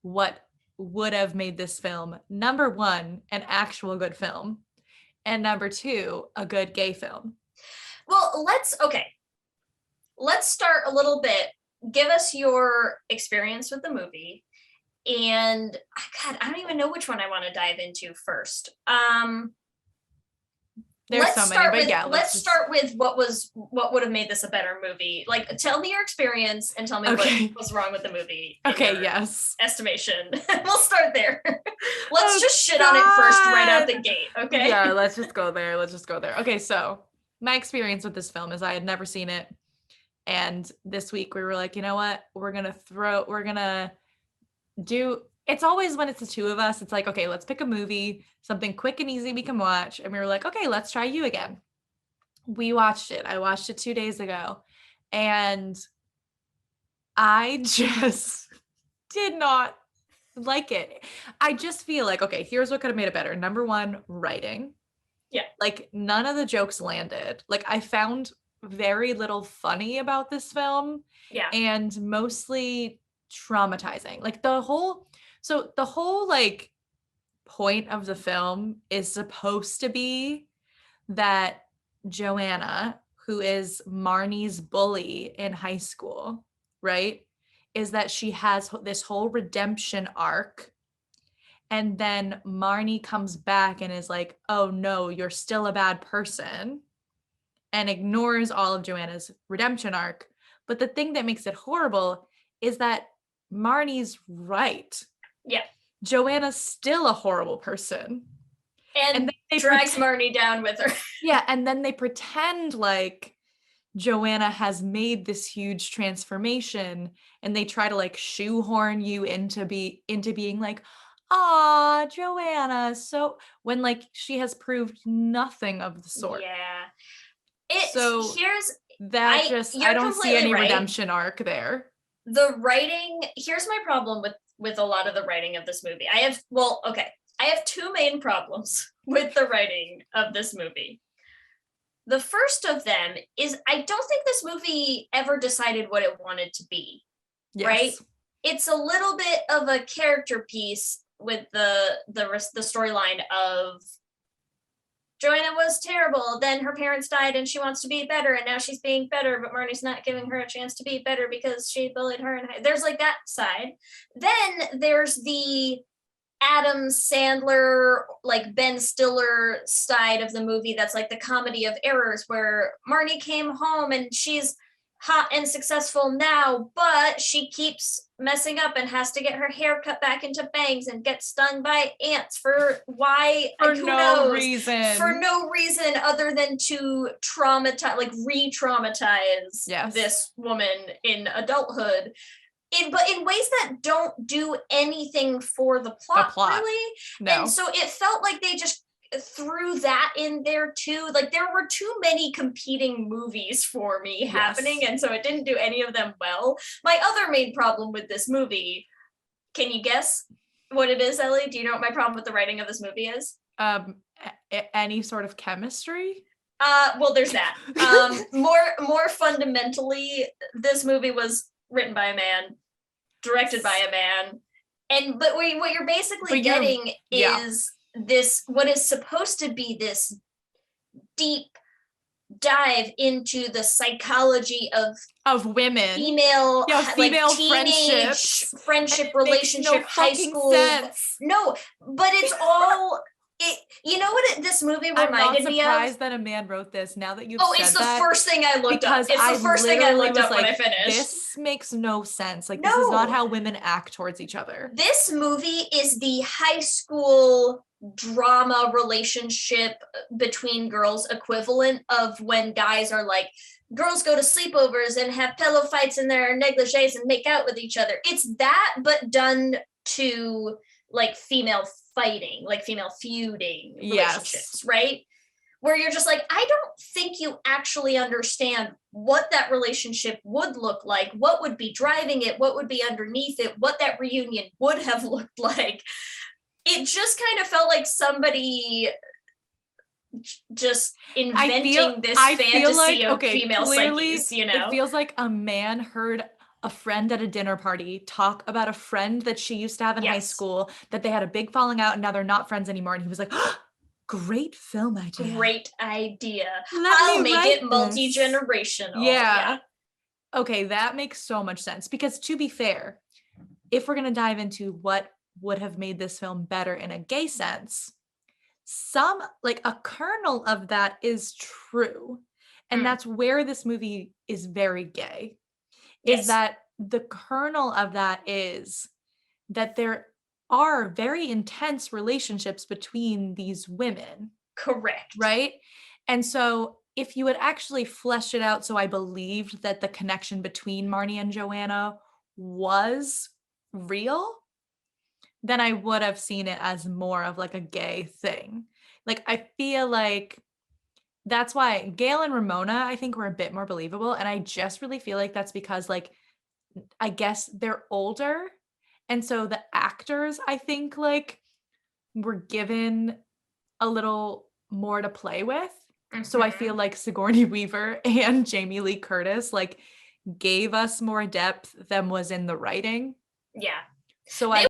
what would have made this film, number one, an actual good film, and number two, a good gay film. Well, let's start a little bit. Give us your experience with the movie. And God, I don't even know which one I want to dive into first. There's so many, but yeah, let's start with what would have made this a better movie. Like, tell me your experience and tell me what was wrong with the movie. Okay, yes. Estimation. We'll start there. Let's just shit on it first right out the gate, okay? Yeah, let's just go there. Okay, so my experience with this film is I had never seen it. And this week we were like, you know what? We're gonna do, it's always when it's the two of us, it's like, okay, let's pick a movie, something quick and easy we can watch. And we were like, okay, let's try You Again. We watched it. I watched it 2 days ago. And I just did not like it. I just feel like, okay, here's what could have made it better. Number one, writing. Yeah. Like, none of the jokes landed. Like, I found very little funny about this film. Yeah. And mostly traumatizing. Like, the whole like point of the film is supposed to be that Joanna, who is Marnie's bully in high school, right, is that she has this whole redemption arc, and then Marnie comes back and is like, oh no, you're still a bad person, and ignores all of Joanna's redemption arc. But the thing that makes it horrible is that Marnie's right. Yeah. Joanna's still a horrible person. And they drags Marnie down with her. Yeah, and then they pretend like Joanna has made this huge transformation, and they try to like shoehorn you into being like, ah, Joanna. So when like she has proved nothing of the sort. Yeah. I don't see any redemption arc there. The writing, here's my problem with a lot of the writing of this movie. I have two main problems with the writing of this movie. The first of them is I don't think this movie ever decided what it wanted to be. Yes. Right? It's a little bit of a character piece with the storyline of Joanna was terrible, then her parents died and she wants to be better, and now she's being better, but Marnie's not giving her a chance to be better because she bullied her. And there's like that side. Then there's the Adam Sandler, like Ben Stiller side of the movie that's like the comedy of errors, where Marnie came home and she's hot and successful now, but she keeps messing up and has to get her hair cut back into bangs and get stung by ants for no reason other than to re-traumatize this woman in adulthood. But in ways that don't do anything for the plot. Really. No. And so it felt like they just threw that in there too. Like, there were too many competing movies for me happening, and so it didn't do any of them well. My other main problem with this movie, can you guess what it is, Ellie? Do you know what my problem with the writing of this movie is? Any sort of chemistry? Well, there's that. More fundamentally, this movie was written by a man, directed by a man, but what you're basically getting is this, what is supposed to be this deep dive into the psychology of women, female like friendship, relationship, high school. Sense. No, but it's all. You know what this movie reminded me of? I'm not surprised that a man wrote this. Now that you've said that. It's the first thing I looked up. It's the first thing I looked up when I finished. This makes no sense. Like, this is not how women act towards each other. This movie is the high school drama relationship between girls equivalent of when guys are like, girls go to sleepovers and have pillow fights in their negligees and make out with each other. It's that, but done to like female fighting, like female feuding relationships, right? Where you're just like, I don't think you actually understand what that relationship would look like, what would be driving it, what would be underneath it, what that reunion would have looked like. It just kind of felt like somebody just inventing this fantasy of female psyches, you know? It feels like a man heard a friend at a dinner party talk about a friend that she used to have in high Yes. school, that they had a big falling out and now they're not friends anymore. And he was like, great film idea. Great idea. Let I'll me make write it this. multi-generational. Yeah. Okay, that makes so much sense because to be fair, if we're going to dive into what would have made this film better in a gay sense, some like a kernel of that is true. And Mm. that's where this movie is very gay. Yes. Is that the kernel of that is that there are very intense relationships between these women. Correct. Right? And so if you had actually fleshed it out so I believed that the connection between Marnie and Joanna was real, then I would have seen it as more of like a gay thing. Like I feel like that's why Gail and Ramona, I think, were a bit more believable. And I just really feel like that's because, like, I guess they're older. And so the actors, I think, like, were given a little more to play with. So I feel like Sigourney Weaver and Jamie Lee Curtis, like, gave us more depth than was in the writing. Yeah. So I